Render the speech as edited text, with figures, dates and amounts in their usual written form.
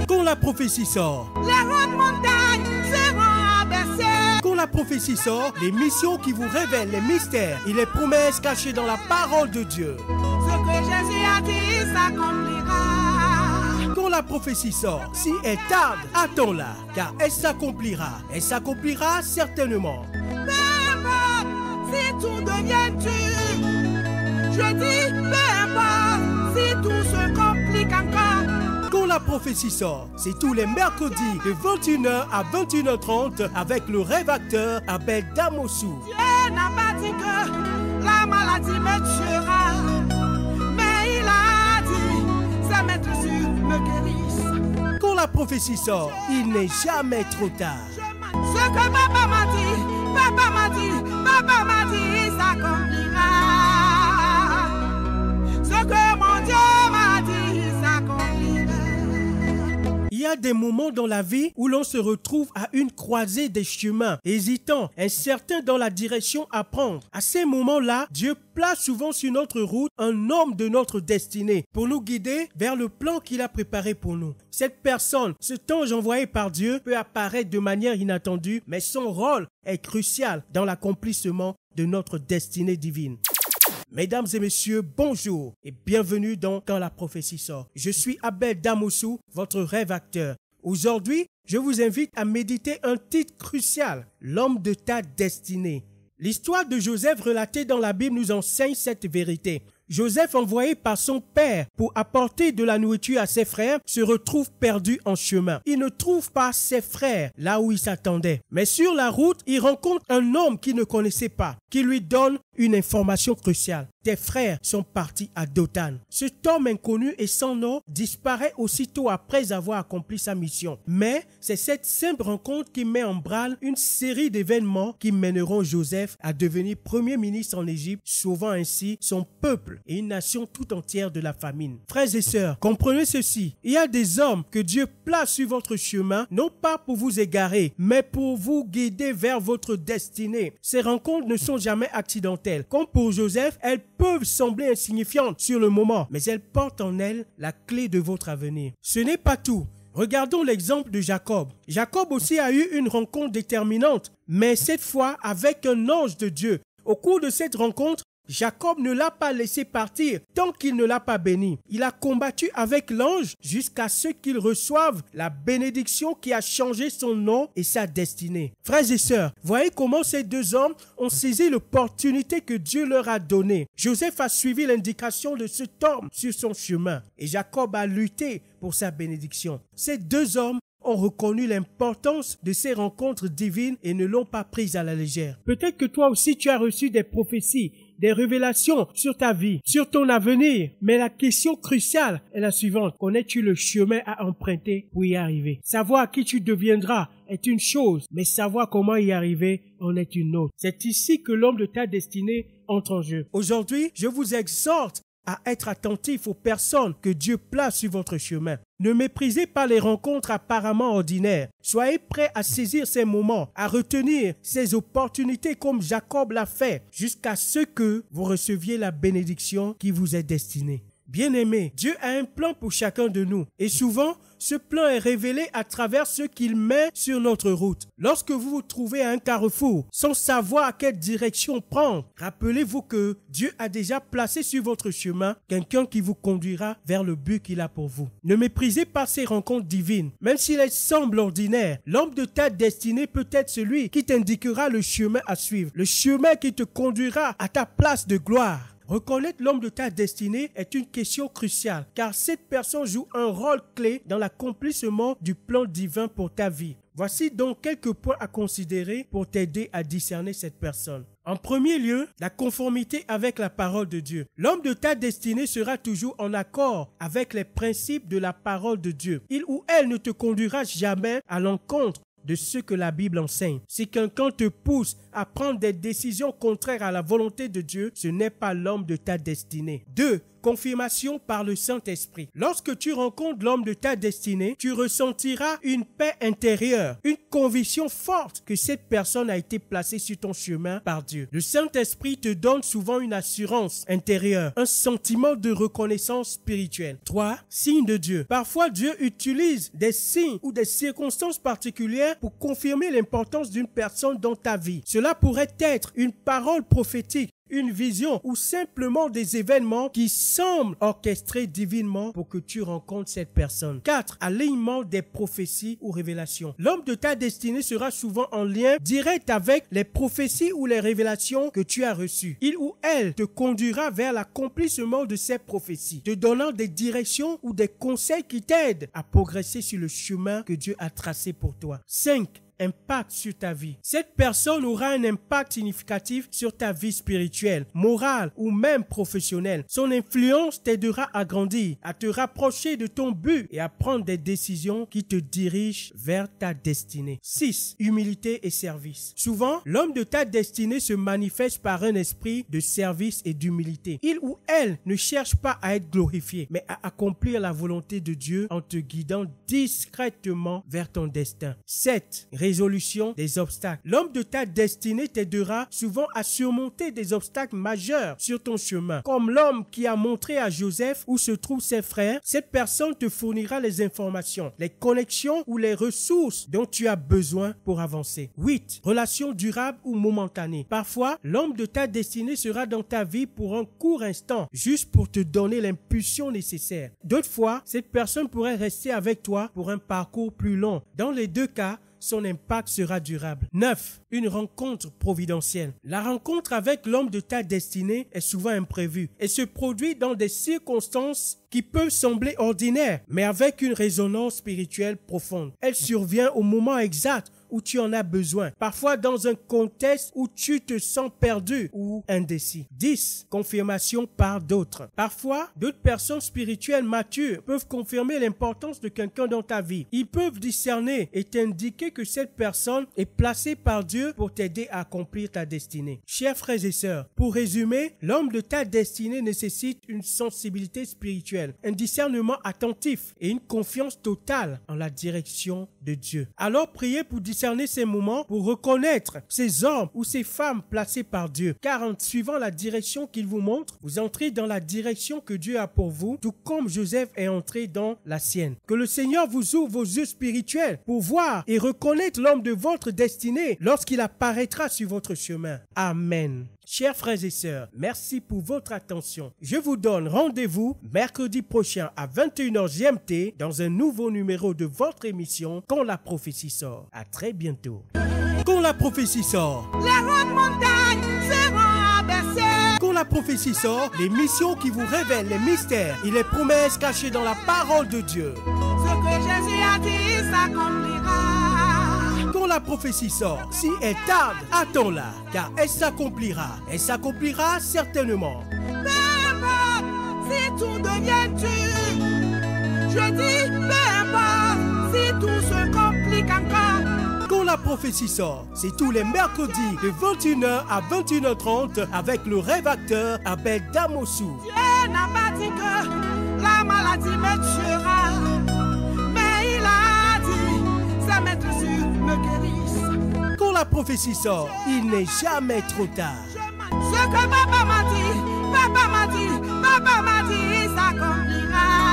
Quand la prophétie sort, les hautes montagnes seront abaissées. quand la prophétie sort, les missions qui vous révèlent les mystères et les promesses cachées dans la parole de Dieu. Ce que Jésus a dit s'accomplira. Quand la prophétie sort, si elle tarde, attends-la, car elle s'accomplira. Elle s'accomplira certainement. Peu importe si tout devient dur. Je dis peu importe si tout se complique encore. Quand la prophétie sort, c'est tous les mercredis de 21h à 21h30 avec le rêve-acteur Abel Damossou. Dieu n'a pas dit que la maladie me tuera, mais il a dit ses maîtres sûrs me guérissent. Quand la prophétie sort, il n'est jamais trop tard. Ce que papa m'a dit, s'accomplira. Ce que mon Dieu m'a dit, s'accomplira. Il y a des moments dans la vie où l'on se retrouve à une croisée des chemins, hésitant, incertain dans la direction à prendre. À ces moments-là, Dieu place souvent sur notre route un homme de notre destinée pour nous guider vers le plan qu'il a préparé pour nous. Cette personne, cet ange envoyé par Dieu, peut apparaître de manière inattendue, mais son rôle est crucial dans l'accomplissement de notre destinée divine. Mesdames et messieurs, bonjour et bienvenue dans Quand la prophétie sort. Je suis Abel Damossou, votre rêve-acteur. Aujourd'hui, je vous invite à méditer un titre crucial, l'homme de ta destinée. L'histoire de Joseph relatée dans la Bible nous enseigne cette vérité. Joseph, envoyé par son père pour apporter de la nourriture à ses frères, se retrouve perdu en chemin. Il ne trouve pas ses frères là où il s'attendait. Mais sur la route, il rencontre un homme qu'il ne connaissait pas, qui lui donne une information cruciale. Tes frères sont partis à Dothan. Cet homme inconnu et sans nom disparaît aussitôt après avoir accompli sa mission. Mais c'est cette simple rencontre qui met en branle une série d'événements qui mèneront Joseph à devenir premier ministre en Égypte, sauvant ainsi son peuple et une nation tout entière de la famine. Frères et sœurs, comprenez ceci. Il y a des hommes que Dieu place sur votre chemin, non pas pour vous égarer, mais pour vous guider vers votre destinée. Ces rencontres ne sont jamais accidentelles. Comme pour Joseph, elles peuvent sembler insignifiantes sur le moment, mais elles portent en elles la clé de votre avenir. Ce n'est pas tout. Regardons l'exemple de Jacob. Jacob aussi a eu une rencontre déterminante, mais cette fois avec un ange de Dieu. Au cours de cette rencontre, Jacob ne l'a pas laissé partir tant qu'il ne l'a pas béni. Il a combattu avec l'ange jusqu'à ce qu'il reçoive la bénédiction qui a changé son nom et sa destinée. Frères et sœurs, voyez comment ces deux hommes ont saisi l'opportunité que Dieu leur a donnée. Joseph a suivi l'indication de cet homme sur son chemin et Jacob a lutté pour sa bénédiction. Ces deux hommes ont reconnu l'importance de ces rencontres divines et ne l'ont pas prise à la légère. Peut-être que toi aussi tu as reçu des prophéties, des révélations sur ta vie, sur ton avenir. Mais la question cruciale est la suivante. Connais-tu le chemin à emprunter pour y arriver? Savoir qui tu deviendras est une chose, mais savoir comment y arriver en est une autre. C'est ici que l'homme de ta destinée entre en jeu. Aujourd'hui, je vous exhorte à être attentif aux personnes que Dieu place sur votre chemin. Ne méprisez pas les rencontres apparemment ordinaires. Soyez prêts à saisir ces moments, à retenir ces opportunités comme Jacob l'a fait, jusqu'à ce que vous receviez la bénédiction qui vous est destinée. Bien-aimés, Dieu a un plan pour chacun de nous et souvent, ce plan est révélé à travers ce qu'il met sur notre route. Lorsque vous vous trouvez à un carrefour, sans savoir à quelle direction prendre, rappelez-vous que Dieu a déjà placé sur votre chemin quelqu'un qui vous conduira vers le but qu'il a pour vous. Ne méprisez pas ces rencontres divines. Même s'il semble ordinaire, l'homme de ta destinée peut être celui qui t'indiquera le chemin à suivre, le chemin qui te conduira à ta place de gloire. Reconnaître l'homme de ta destinée est une question cruciale car cette personne joue un rôle clé dans l'accomplissement du plan divin pour ta vie. Voici donc quelques points à considérer pour t'aider à discerner cette personne. En premier lieu, la conformité avec la parole de Dieu. L'homme de ta destinée sera toujours en accord avec les principes de la parole de Dieu. Il ou elle ne te conduira jamais à l'encontre de ce que la Bible enseigne. Si quelqu'un te pousse à prendre des décisions contraires à la volonté de Dieu, ce n'est pas l'homme de ta destinée. 2. confirmation par le Saint-Esprit. Lorsque tu rencontres l'homme de ta destinée, tu ressentiras une paix intérieure, une conviction forte que cette personne a été placée sur ton chemin par Dieu. Le Saint-Esprit te donne souvent une assurance intérieure, un sentiment de reconnaissance spirituelle. 3. Signe de Dieu. Parfois, Dieu utilise des signes ou des circonstances particulières pour confirmer l'importance d'une personne dans ta vie. Cela pourrait être une parole prophétique, une vision ou simplement des événements qui semblent orchestrés divinement pour que tu rencontres cette personne. 4. Alignement des prophéties ou révélations. L'homme de ta destinée sera souvent en lien direct avec les prophéties ou les révélations que tu as reçues. Il ou elle te conduira vers l'accomplissement de ces prophéties, te donnant des directions ou des conseils qui t'aident à progresser sur le chemin que Dieu a tracé pour toi. 5. Impact sur ta vie. Cette personne aura un impact significatif sur ta vie spirituelle, morale ou même professionnelle. Son influence t'aidera à grandir, à te rapprocher de ton but et à prendre des décisions qui te dirigent vers ta destinée. 6. Humilité et service. Souvent, l'homme de ta destinée se manifeste par un esprit de service et d'humilité. Il ou elle ne cherche pas à être glorifié, mais à accomplir la volonté de Dieu en te guidant discrètement vers ton destin. 7. Résolution des obstacles. L'homme de ta destinée t'aidera souvent à surmonter des obstacles majeurs sur ton chemin. Comme l'homme qui a montré à Joseph où se trouvent ses frères, cette personne te fournira les informations, les connexions ou les ressources dont tu as besoin pour avancer. 8. Relation durable ou momentanée. Parfois, l'homme de ta destinée sera dans ta vie pour un court instant, juste pour te donner l'impulsion nécessaire. D'autres fois, cette personne pourrait rester avec toi pour un parcours plus long. Dans les deux cas, son impact sera durable. 9. Une rencontre providentielle. La rencontre avec l'homme de ta destinée est souvent imprévue et se produit dans des circonstances qui peuvent sembler ordinaires, mais avec une résonance spirituelle profonde. Elle survient au moment exact où tu en as besoin, parfois dans un contexte où tu te sens perdu ou indécis. 10. Confirmation par d'autres. Parfois, d'autres personnes spirituelles matures peuvent confirmer l'importance de quelqu'un dans ta vie. Ils peuvent discerner et t'indiquer que cette personne est placée par Dieu pour t'aider à accomplir ta destinée. Chers frères et sœurs, pour résumer, l'homme de ta destinée nécessite une sensibilité spirituelle, un discernement attentif et une confiance totale en la direction de Dieu. Alors priez pour discerner ces moments, pour reconnaître ces hommes ou ces femmes placés par Dieu. Car en suivant la direction qu'il vous montre, vous entrez dans la direction que Dieu a pour vous, tout comme Joseph est entré dans la sienne. Que le Seigneur vous ouvre vos yeux spirituels pour voir et reconnaître l'homme de votre destinée lorsqu'il apparaîtra sur votre chemin. Amen. Chers frères et sœurs, merci pour votre attention. Je vous donne rendez-vous mercredi prochain à 21h GMT dans un nouveau numéro de votre émission Quand la prophétie sort. À très bientôt. Quand la prophétie sort. Les hautes montagnes seront abaissées. Quand la prophétie sort, l'émission qui vous révèle les mystères et les promesses cachées dans la parole de Dieu. Ce que Jésus a dit s'accomplira. Quand la prophétie sort, si elle tarde, attends-la, car elle s'accomplira. Elle s'accomplira certainement. Peu importe si tout devient dur. Je dis peu importe si tout se complique encore. Quand la prophétie sort, c'est tous les mercredis de 21h à 21h30 avec le rêve-acteur Abel Damossou. Dieu n'a pas dit que la maladie me tuera, mais il a dit sa maître sur me guérisse. Quand la prophétie sort, il n'est jamais trop tard. Ce que papa m'a dit, ça s'accomplira.